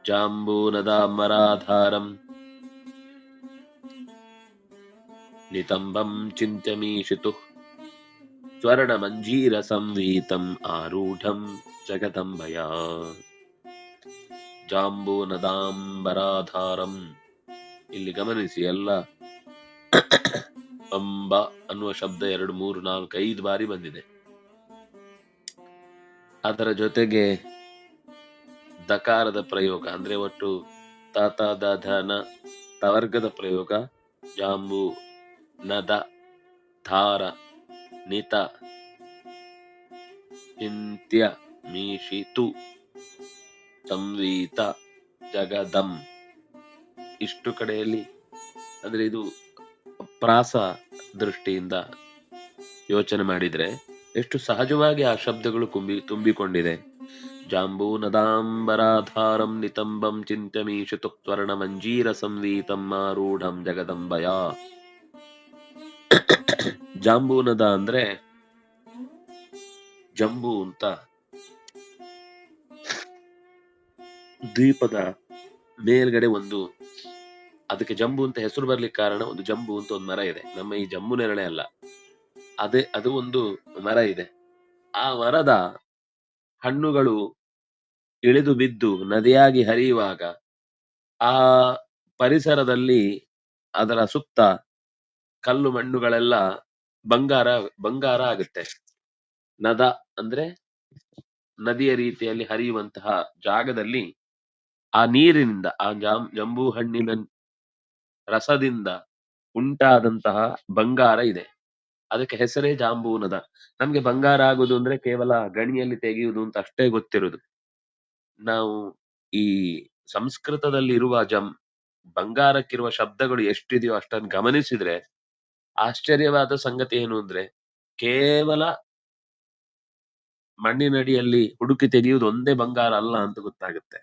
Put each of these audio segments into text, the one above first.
ಜಾಂಬೂನದಾಂಬರಾಧಾರಂ ನಿತಂಬಂ ಚಿಂತ್ಯಮೀಶಿತು ಸ್ವರ್ಣಮಂಜೀರ ಸಂವೀತಂ ಆರೂಢಂ ಜಗದಂಬಯ ಜಾಂಬೂನದಾಂಬರಾಧಾರಂ. ಇಲ್ಲಿ ಗಮನಿಸಿ, ಎಲ್ಲ ಅಂಬ ಅನ್ನುವ ಶಬ್ದ 2, 3, 4, 5 ಬಾರಿ ಬಂದಿದೆ. ಅದರ ಜೊತೆಗೆ ದಕಾರದ ಪ್ರಯೋಗ ಅಂದ್ರೆ ಒಟ್ಟು ತಾತ ದಾಧನ ತವರ್ಗದ ಪ್ರಯೋಗ. ಜಾಂಬು ನದ ಧಾರ ನಿತ ಚಿಂತ್ಯ ಮೀಶಿತು ಸಂವೀತ ಜಗದಂ. ಇಷ್ಟು ಕಡೆಯಲ್ಲಿ ಅಂದ್ರೆ ಇದು ಪ್ರಾಸ ದೃಷ್ಟಿಯಿಂದ ಯೋಚನೆ ಮಾಡಿದ್ರೆ ಎಷ್ಟು ಸಹಜವಾಗಿ ಆ ಶಬ್ದಗಳು ತುಂಬಿಕೊಂಡಿದೆ. ಜಾಂಬೂನದಾಂಬರಾಧಾರಂ ನಿತಂಬಂ ಚಿಂತ್ಯಮೀಶಿತು ಸ್ವರ್ಣ ಮಂಜೀರ ಸಂವೀತಂ ಆರೂಢಂ ಜಗದಂಬಯ. ಜಾಂಬೂನದ ಅಂದ್ರೆ ಜಂಬೂ ಅಂತ ದ್ವೀಪದ ಮೇಲ್ಗಡೆ ಒಂದು, ಅದಕ್ಕೆ ಜಂಬೂ ಅಂತ ಹೆಸರು ಬರ್ಲಿಕ್ಕೆ ಕಾರಣ ಒಂದು ಜಂಬೂ ಅಂತ ಒಂದು ಮರ ಇದೆ. ನಮ್ಮ ಈ ಜಂಬೂ ನೇರಳೆ ಅಲ್ಲ, ಅದು ಒಂದು ಮರ ಇದೆ. ಆ ಮರದ ಹಣ್ಣುಗಳು ಇಳಿದು ಬಿದ್ದು ನದಿಯಾಗಿ ಹರಿಯುವಾಗ ಆ ಪರಿಸರದಲ್ಲಿ ಅದರ ಸುತ್ತ ಕಲ್ಲು ಮಣ್ಣುಗಳೆಲ್ಲ ಬಂಗಾರ ಆಗುತ್ತೆ. ನದ ಅಂದ್ರೆ ನದಿಯ ರೀತಿಯಲ್ಲಿ ಹರಿಯುವಂತಹ ಜಾಗದಲ್ಲಿ ಆ ನೀರಿನಿಂದ, ಆ ಜಂಬೂ ಹಣ್ಣಿನ ರಸದಿಂದ ಉಂಟಾದಂತಹ ಬಂಗಾರ ಇದೆ. ಅದಕ್ಕೆ ಹೆಸರೇ ಜಾಂಬೂನದ. ನಮ್ಗೆ ಬಂಗಾರ ಆಗುದು ಅಂದ್ರೆ ಕೇವಲ ಗಣಿಯಲ್ಲಿ ತೆಗೆಯುವುದು ಅಂತ ಅಷ್ಟೇ ಗೊತ್ತಿರುದು. ನಾವು ಈ ಸಂಸ್ಕೃತದಲ್ಲಿ ಇರುವ ಬಂಗಾರಕ್ಕಿರುವ ಶಬ್ದಗಳು ಎಷ್ಟಿದೆಯೋ ಅಷ್ಟನ್ನು ಗಮನಿಸಿದ್ರೆ ಆಶ್ಚರ್ಯವಾದ ಸಂಗತಿ ಏನು ಅಂದ್ರೆ, ಕೇವಲ ಮಣ್ಣಿನಡಿಯಲ್ಲಿ ಹುಡುಕಿ ತೆಗೆಯುವುದು ಒಂದೇ ಬಂಗಾರ ಅಲ್ಲ ಅಂತ ಗೊತ್ತಾಗುತ್ತೆ.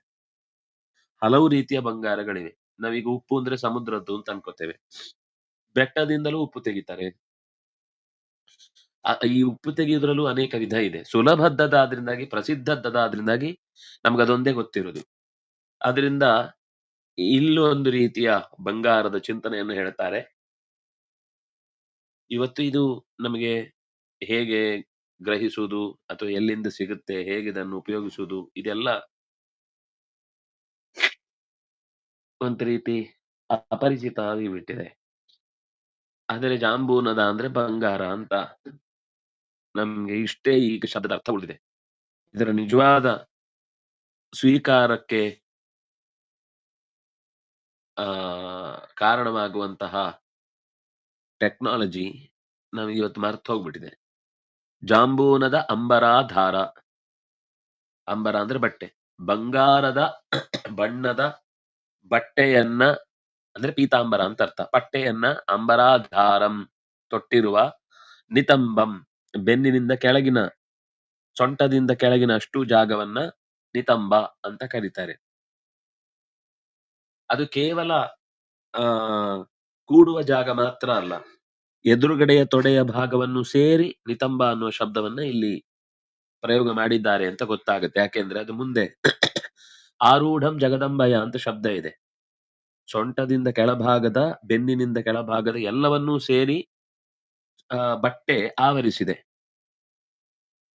ಹಲವು ರೀತಿಯ ಬಂಗಾರಗಳಿವೆ. ನಾವೀಗ ಉಪ್ಪು ಅಂದ್ರೆ ಸಮುದ್ರದ್ದು ಅಂತ ಅನ್ಕೋತೇವೆ. ಬೆಟ್ಟದಿಂದಲೂ ಉಪ್ಪು ತೆಗಿತಾರೆ. ಈ ಉಪ್ಪು ತೆಗೆಯುವುದ್ರಲ್ಲೂ ಅನೇಕ ವಿಧ ಇದೆ. ಸುಲಭದ್ದದಾದ್ರಿಂದಾಗಿ, ಪ್ರಸಿದ್ಧದ್ದದಾದ್ರಿಂದಾಗಿ ನಮ್ಗದೊಂದೇ ಗೊತ್ತಿರುವುದು. ಅದರಿಂದ ಇಲ್ಲೂ ಒಂದು ರೀತಿಯ ಬಂಗಾರದ ಚಿಂತನೆಯನ್ನು ಹೇಳ್ತಾರೆ. ಇವತ್ತು ಇದು ನಮಗೆ ಹೇಗೆ ಗ್ರಹಿಸುವುದು ಅಥವಾ ಎಲ್ಲಿಂದ ಸಿಗುತ್ತೆ, ಹೇಗೆ ಇದನ್ನು ಉಪಯೋಗಿಸುವುದು, ಇದೆಲ್ಲ ಒಂದು ರೀತಿ ಅಪರಿಚಿತ ಆಗಿಬಿಟ್ಟಿದೆ. ಆದರೆ ಜಾಂಬೂನದ ಅಂದ್ರೆ ಬಂಗಾರ ಅಂತ ನಮ್ಗೆ ಇಷ್ಟೇ ಈಗ ಶಬ್ದದ ಅರ್ಥ ಉಳಿದಿದೆ. ಇದರ ನಿಜವಾದ ಸ್ವೀಕಾರಕ್ಕೆ ಕಾರಣವಾಗುವಂತಹ ಟೆಕ್ನಾಲಜಿ ನಮಗೆ ಇವತ್ತು ಮರ್ತು ಹೋಗ್ಬಿಟ್ಟಿದೆ. ಜಾಂಬೂನದ ಅಂಬರಾಧಾರ. ಅಂಬರ ಅಂದ್ರೆ ಬಟ್ಟೆ. ಬಂಗಾರದ ಬಣ್ಣದ ಬಟ್ಟೆಯನ್ನ ಅಂದ್ರೆ ಪೀತಾಂಬರ ಅಂತ ಅರ್ಥ. ಬಟ್ಟೆಯನ್ನ ಅಂಬರಾಧಾರಂ ತೊಟ್ಟಿರುವ, ನಿತಂಬಂ ಬೆನ್ನಿನಿಂದ ಕೆಳಗಿನ, ಸೊಂಟದಿಂದ ಕೆಳಗಿನ ಅಷ್ಟು ಜಾಗವನ್ನ ನಿತಂಬ ಅಂತ ಕರೀತಾರೆ. ಅದು ಕೇವಲ ಕೂಡುವ ಜಾಗ ಮಾತ್ರ ಅಲ್ಲ, ಎದುರುಗಡೆಯ ತೊಡೆಯ ಭಾಗವನ್ನು ಸೇರಿ ನಿತಂಬ ಅನ್ನುವ ಶಬ್ದವನ್ನ ಇಲ್ಲಿ ಪ್ರಯೋಗ ಮಾಡಿದ್ದಾರೆ ಅಂತ ಗೊತ್ತಾಗುತ್ತೆ. ಯಾಕೆಂದ್ರೆ ಅದು ಮುಂದೆ ಆರೂಢಂ ಜಗದಂಬಯ ಅಂತ ಶಬ್ದ ಇದೆ. ಸೊಂಟದಿಂದ ಕೆಳಭಾಗದ, ಬೆನ್ನಿನಿಂದ ಕೆಳಭಾಗದ ಎಲ್ಲವನ್ನೂ ಸೇರಿ ಬಟ್ಟೆ ಆವರಿಸಿದೆ.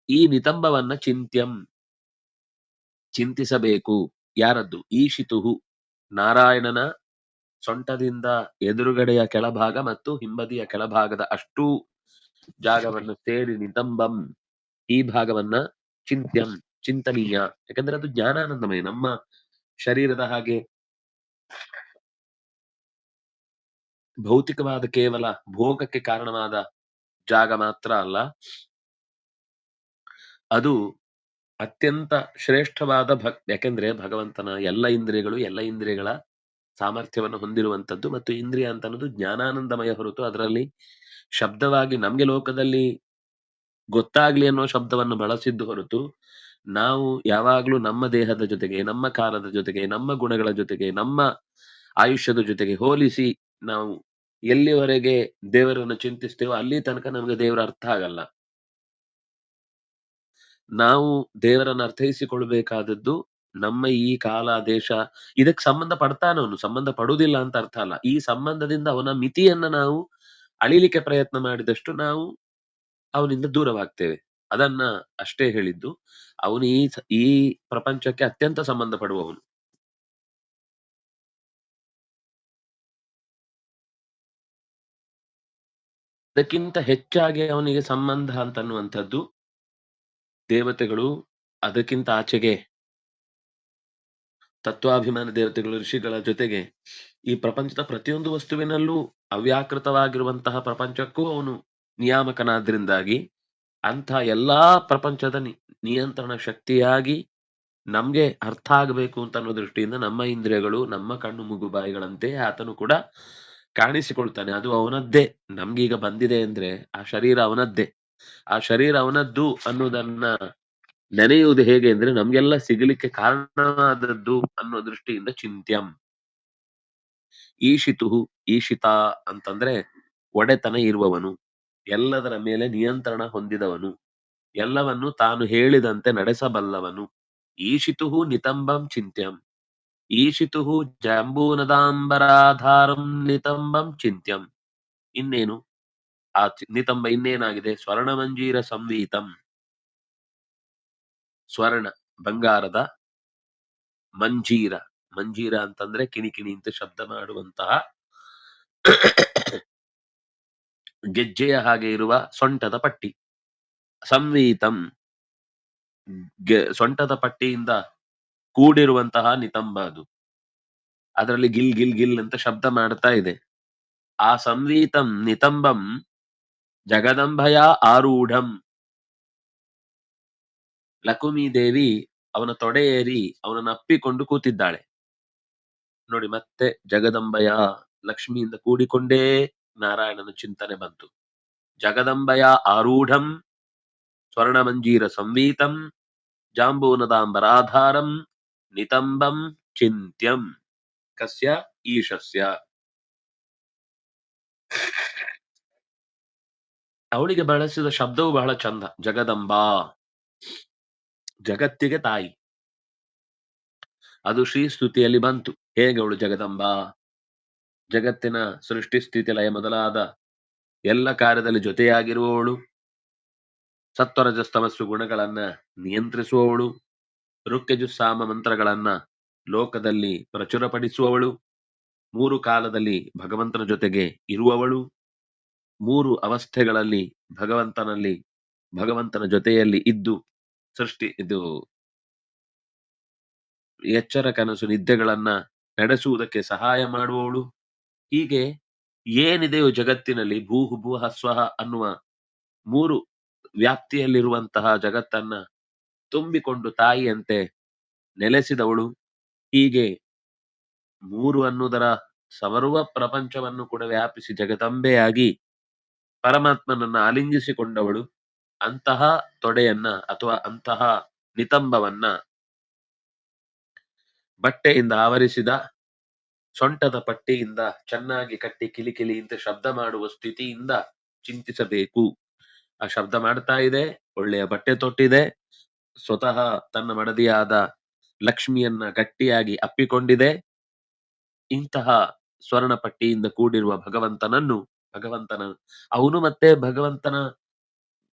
ಈ ನಿತಂಬವನ್ನ ಚಿಂತಿಸಬೇಕು. ಯಾರದ್ದು? ಈಶಿತುಹು, ನಾರಾಯಣನ ಸೊಂಟದಿಂದ ಎದುರುಗಡೆಯ ಕೆಳಭಾಗ ಮತ್ತು ಹಿಂಬದಿಯ ಕೆಳಭಾಗದ ಅಷ್ಟೂ ಜಾಗವನ್ನು ಸೇರಿ ನಿತಂಬಂ, ಈ ಭಾಗವನ್ನ ಚಿಂತನೀಯ. ಯಾಕಂದ್ರೆ ಅದು ಜ್ಞಾನಾನಂದಮಯ. ನಮ್ಮ ಶರೀರದ ಹಾಗೆ ಭೌತಿಕವಾದ ಕೇವಲ ಭೋಗಕ್ಕೆ ಕಾರಣವಾದ ಜಾಗ ಮಾತ್ರ ಅಲ್ಲ, ಅದು ಅತ್ಯಂತ ಶ್ರೇಷ್ಠವಾದ ಯಾಕೆಂದ್ರೆ ಭಗವಂತನ ಎಲ್ಲ ಇಂದ್ರಿಯಗಳ ಸಾಮರ್ಥ್ಯವನ್ನು ಹೊಂದಿರುವಂತದ್ದು. ಮತ್ತು ಇಂದ್ರಿಯ ಅಂತ ಅನ್ನೋದು ಜ್ಞಾನಾನಂದಮಯ ಹೊರತು ಅದರಲ್ಲಿ ಶಬ್ದವಾಗಿ ನಮ್ಗೆ ಲೋಕದಲ್ಲಿ ಗೊತ್ತಾಗ್ಲಿ ಅನ್ನೋ ಶಬ್ದವನ್ನು ಬಳಸಿದ್ದು ಹೊರತು, ನಾವು ಯಾವಾಗ್ಲೂ ನಮ್ಮ ದೇಹದ ಜೊತೆಗೆ, ನಮ್ಮ ಕಾಲದ ಜೊತೆಗೆ, ನಮ್ಮ ಗುಣಗಳ ಜೊತೆಗೆ, ನಮ್ಮ ಆಯುಷ್ಯದ ಜೊತೆಗೆ ಹೋಲಿಸಿ ನಾವು ಎಲ್ಲಿವರೆಗೆ ದೇವರನ್ನು ಚಿಂತಿಸ್ತೇವೋ ಅಲ್ಲಿ ತನಕ ನಮಗೆ ದೇವರ ಅರ್ಥ ಆಗಲ್ಲ. ನಾವು ದೇವರನ್ನು ಅರ್ಥೈಸಿಕೊಳ್ಬೇಕಾದದ್ದು ನಮ್ಮ ಈ ಕಾಲ, ದೇಶ ಇದಕ್ಕೆ ಸಂಬಂಧ ಪಡ್ತಾನವನು. ಸಂಬಂಧ ಪಡುವುದಿಲ್ಲ ಅಂತ ಅರ್ಥ ಅಲ್ಲ. ಈ ಸಂಬಂಧದಿಂದ ಅವನ ಮಿತಿಯನ್ನ ನಾವು ಅಳಿಲಿಕ್ಕೆ ಪ್ರಯತ್ನ ಮಾಡಿದಷ್ಟು ನಾವು ಅವನಿಂದ ದೂರವಾಗ್ತೇವೆ. ಅದನ್ನ ಅಷ್ಟೇ ಹೇಳಿದ್ದು. ಅವನು ಈ ಪ್ರಪಂಚಕ್ಕೆ ಅತ್ಯಂತ ಸಂಬಂಧ ಪಡುವವನು. ಅದಕ್ಕಿಂತ ಹೆಚ್ಚಾಗಿ ಅವನಿಗೆ ಸಂಬಂಧ ಅಂತನ್ನುವಂಥದ್ದು ದೇವತೆಗಳು, ಅದಕ್ಕಿಂತ ಆಚೆಗೆ ತತ್ವಾಭಿಮಾನ ದೇವತೆಗಳು, ಋಷಿಗಳ ಜೊತೆಗೆ ಈ ಪ್ರಪಂಚದ ಪ್ರತಿಯೊಂದು ವಸ್ತುವಿನಲ್ಲೂ ಅವ್ಯಾಕೃತವಾಗಿರುವಂತಹ ಪ್ರಪಂಚಕ್ಕೂ ಅವನು ನಿಯಾಮಕನಾದ್ರಿಂದಾಗಿ ಅಂಥ ಎಲ್ಲಾ ಪ್ರಪಂಚದ ನಿಯಂತ್ರಣ ಶಕ್ತಿಯಾಗಿ ನಮ್ಗೆ ಅರ್ಥ ಆಗಬೇಕು ಅಂತ ಅನ್ನೋ ದೃಷ್ಟಿಯಿಂದ ನಮ್ಮ ಇಂದ್ರಿಯಗಳು, ನಮ್ಮ ಕಣ್ಣು ಮೂಗು ಬಾಯಿಗಳಂತೆ ಆತನು ಕೂಡ ಕಾಣಿಸಿಕೊಳ್ತಾನೆ. ಅದು ಅವನದ್ದೇ. ನಮ್ಗೀಗ ಬಂದಿದೆ ಅಂದ್ರೆ ಆ ಶರೀರ ಅವನದ್ದೇ. ಆ ಶರೀರ ಅವನದ್ದು ಅನ್ನೋದನ್ನ ನೆನೆಯುವುದು ಹೇಗೆ ಅಂದ್ರೆ ನಮ್ಗೆಲ್ಲ ಸಿಗಲಿಕ್ಕೆ ಕಾರಣವಾದದ್ದು ಅನ್ನೋ ದೃಷ್ಟಿಯಿಂದ ಚಿಂತ್ಯಂ. ಈಶಿತುಹು, ಈಶಿತ ಅಂತಂದ್ರೆ ಒಡೆತನ ಇರುವವನು, ಎಲ್ಲದರ ಮೇಲೆ ನಿಯಂತ್ರಣ ಹೊಂದಿದವನು, ಎಲ್ಲವನ್ನು ತಾನು ಹೇಳಿದಂತೆ ನಡೆಸಬಲ್ಲವನು. ಈಶಿತುಹು ನಿತಂಬಂ ಚಿಂತ್ಯಂ. ಈಶಿತುಹು ಜಾಂಬೂನದಾಂಬರಾಧಾರಂ ನಿತಂಬಂ ಚಿಂತ್ಯಂ. ಇನ್ನೇನು ಆ ನಿತಂಬ ಇನ್ನೇನಾಗಿದೆ? ಸ್ವರ್ಣಮಂಜೀರ ಸಂವೀತಂ. ಸ್ವರ್ಣ ಬಂಗಾರದ ಮಂಜೀರ. ಮಂಜೀರ ಅಂತಂದ್ರೆ ಕಿಣಿಕಿಣಿ ಅಂತ ಶಬ್ದ ಮಾಡುವಂತಹ ಗೆಜ್ಜೆಯ ಹಾಗೆ ಇರುವ ಸೊಂಟದ ಪಟ್ಟಿ. ಸಂವೀತಂ, ಸೊಂಟದ ಪಟ್ಟಿಯಿಂದ ಕೂಡಿರುವಂತಹ ನಿತಂಬ ಅದು. ಅದರಲ್ಲಿ ಗಿಲ್ ಗಿಲ್ ಗಿಲ್ ಅಂತ ಶಬ್ದ ಮಾಡ್ತಾ ಇದೆ. ಆ ಸಂವೀತಂ ನಿತಂಬಂ ಜಗದಂಬಯ ಆರೂಢಂ. ಲಕುಮಿ ದೇವಿ ಅವನ ತೊಡೆ ಏರಿ ಅವನನ್ನು ಅಪ್ಪಿಕೊಂಡು ಕೂತಿದ್ದಾಳೆ. ನೋಡಿ, ಮತ್ತೆ ಜಗದಂಬಯ ಲಕ್ಷ್ಮಿಯಿಂದ ಕೂಡಿಕೊಂಡೇ ನಾರಾಯಣನ ಚಿಂತನೆ ಬಂತು. ಜಗದಂಬಯ ಆರೂಢಂ ಸ್ವರ್ಣಮಂಜೀರ ಸಂವೀತಂ ಜಾಂಬೂನದಾಂಬರಾಧಾರಂ ನಿತಂಬಂ ಚಿಂತ್ಯಂ. ಕಸ್ಯ? ಈಶಸ್ಯ. ಅವಳಿಗೆ ಬಳಸಿದ ಶಬ್ದವು ಬಹಳ ಚಂದ. ಜಗದಂಬಾ, ಜಗತ್ತಿಗೆ ತಾಯಿ. ಅದು ಶ್ರೀ ಸ್ತುತಿಯಲ್ಲಿ ಬಂತು. ಹೇಗೆ ಅವಳು ಜಗದಂಬಾ? ಜಗತ್ತಿನ ಸೃಷ್ಟಿ ಸ್ಥಿತಿ ಲಯ ಮೊದಲಾದ ಎಲ್ಲ ಕಾರ್ಯದಲ್ಲಿ ಜೊತೆಯಾಗಿರುವವಳು, ಸತ್ವರಜಸ್ತಮಸ್ಸು ಗುಣಗಳನ್ನ ನಿಯಂತ್ರಿಸುವವಳು, ಋಕ್ಯಜುಸ್ಸಾಮ ಮಂತ್ರಗಳನ್ನ ಲೋಕದಲ್ಲಿ ಪ್ರಚುರಪಡಿಸುವವಳು, 3 ಕಾಲದಲ್ಲಿ ಭಗವಂತನ ಜೊತೆಗೆ ಇರುವವಳು, 3 ಅವಸ್ಥೆಗಳಲ್ಲಿ ಭಗವಂತನ ಜೊತೆಯಲ್ಲಿ ಇದ್ದು ಇದು ಎಚ್ಚರ ಕನಸು ನಿದ್ದೆಗಳನ್ನ ನಡೆಸುವುದಕ್ಕೆ ಸಹಾಯ ಮಾಡುವವಳು. ಹೀಗೆ ಏನಿದೆಯೋ ಜಗತ್ತಿನಲ್ಲಿ ಭೂಹು ಭೂಹ ಸ್ವಹ ಅನ್ನುವ 3 ವ್ಯಾಪ್ತಿಯಲ್ಲಿರುವಂತಹ ಜಗತ್ತನ್ನ ತುಂಬಿಕೊಂಡು ತಾಯಿಯಂತೆ ನೆಲೆಸಿದವಳು. ಹೀಗೆ 3 ಅನ್ನುವುದರ ಸರ್ವ ಪ್ರಪಂಚವನ್ನು ಕೂಡ ವ್ಯಾಪಿಸಿ ಜಗದಂಬೆಯಾಗಿ ಪರಮಾತ್ಮನನ್ನ ಆಲಿಂಗಿಸಿಕೊಂಡವಳು. ಅಂತಹ ತೊಡೆಯನ್ನ ಅಥವಾ ಅಂತಹ ನಿತಂಬವನ್ನ ಬಟ್ಟೆಯಿಂದ ಆವರಿಸಿದ ಸೊಂಟದ ಪಟ್ಟಿಯಿಂದ ಚೆನ್ನಾಗಿ ಕಟ್ಟಿ ಕಿಲಿಕಿಲಿ ಅಂತ ಶಬ್ದ ಮಾಡುವ ಸ್ಥಿತಿಯಿಂದ ಚಿಂತಿಸಬೇಕು. ಆ ಶಬ್ದ ಮಾಡ್ತಾ ಇದೆ, ಒಳ್ಳೆಯ ಬಟ್ಟೆ ತೊಟ್ಟಿದೆ, ಸ್ವತಃ ತನ್ನ ಮಡದಿಯಾದ ಲಕ್ಷ್ಮಿಯನ್ನ ಗಟ್ಟಿಯಾಗಿ ಅಪ್ಪಿಕೊಂಡಿದೆ. ಇಂತಹ ಸ್ವರ್ಣ ಪಟ್ಟಿಯಿಂದ ಕೂಡಿರುವ ಅವನು ಮತ್ತೆ ಭಗವಂತನ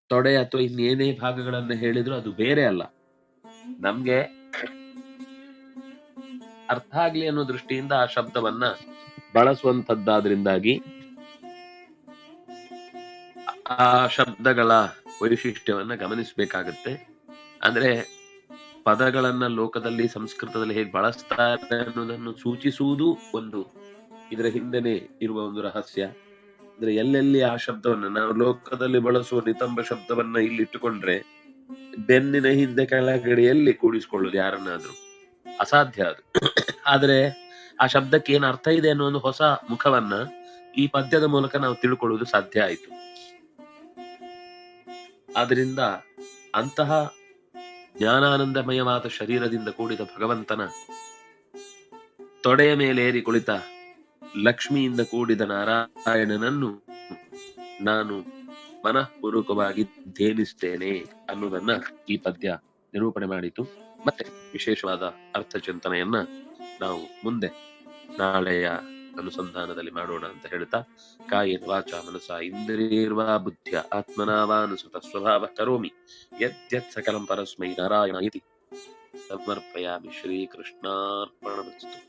ತೊಡೆ ಅಥವಾ ಇನ್ನೇನೇ ಭಾಗಗಳನ್ನ ಹೇಳಿದ್ರು ಅದು ಬೇರೆ ಅಲ್ಲ. ನಮ್ಗೆ ಅರ್ಥ ಆಗ್ಲಿ ಅನ್ನೋ ದೃಷ್ಟಿಯಿಂದ ಆ ಶಬ್ದವನ್ನ ಬಳಸುವಂತದ್ದಾದ್ರಿಂದಾಗಿ ಆ ಶಬ್ದಗಳ ವೈಶಿಷ್ಟ್ಯವನ್ನ ಗಮನಿಸಬೇಕಾಗತ್ತೆ. ಅಂದ್ರೆ ಪದಗಳನ್ನ ಲೋಕದಲ್ಲಿ ಸಂಸ್ಕೃತದಲ್ಲಿ ಹೇಗೆ ಬಳಸ್ತಾರೆ ಅನ್ನೋದನ್ನು ಸೂಚಿಸುವುದು ಒಂದು ಇದರ ಹಿಂದೆನೆ ಇರುವ ಒಂದು ರಹಸ್ಯ. ಅಂದ್ರೆ ಎಲ್ಲೆಲ್ಲಿ ಆ ಶಬ್ದವನ್ನ ನಾವು ಲೋಕದಲ್ಲಿ ಬಳಸುವ ನಿತಂಬ ಶಬ್ದವನ್ನ ಇಲ್ಲಿಟ್ಟುಕೊಂಡ್ರೆ ಬೆನ್ನಿನ ಹಿಂದೆ ಕೆಳಗಡೆಯಲ್ಲಿ ಕೂಡಿಸ್ಕೊಳ್ಳೋದು ಯಾರನ್ನಾದ್ರೂ ಅಸಾಧ್ಯ ಅದು. ಆದ್ರೆ ಆ ಶಬ್ದಕ್ಕೆ ಏನ್ ಅರ್ಥ ಇದೆ ಅನ್ನೋ ಒಂದು ಹೊಸ ಮುಖವನ್ನ ಈ ಪದ್ಯದ ಮೂಲಕ ನಾವು ತಿಳ್ಕೊಳ್ಳುವುದು ಸಾಧ್ಯ ಆಯ್ತು. ಆದ್ರಿಂದ ಅಂತಹ ಜ್ಞಾನಾನಂದಮಯವಾದ ಶರೀರದಿಂದ ಕೂಡಿದ ಭಗವಂತನ ತೊಡೆಯ ಮೇಲೇರಿ ಕುಳಿತ ಲಕ್ಷ್ಮಿಯಿಂದ ಕೂಡಿದ ನಾರಾಯಣನನ್ನು ನಾನು ಮನಃಪೂರ್ವಕವಾಗಿ ಧೇನಿಸ್ತೇನೆ ಅನ್ನುವುದನ್ನ ಈ ಪದ್ಯ ನಿರೂಪಣೆ ಮಾಡಿತು. ಮತ್ತೆ ವಿಶೇಷವಾದ ಅರ್ಥ ಚಿಂತನೆಯನ್ನ ನಾವು ಮುಂದೆ ನಾಳೆಯ ಅನುಸಂಧಾನದಲ್ಲಿ ಮಾಡೋಣ ಅಂತ ಹೇಳ್ತಾ, ಕಾಯೇನ ವಾಚಾ ಮನಸಾ ಇಂದ್ರಿಯರ್ವಾ ಬುದ್ಧ್ಯ ಆತ್ಮನಾವಾನುಸೃತ ಸ್ವಭಾವ ಕರೋಮಿ ಯದ್ಯತ್ ಸಕಲಂ ಪರಸ್ಮೈ ನಾರಾಯಣ ಇತಿ ಸಮರ್ಪಯಾಮಿ. ಶ್ರೀಕೃಷ್ಣಾರ್ಪಣಮಸ್ತು.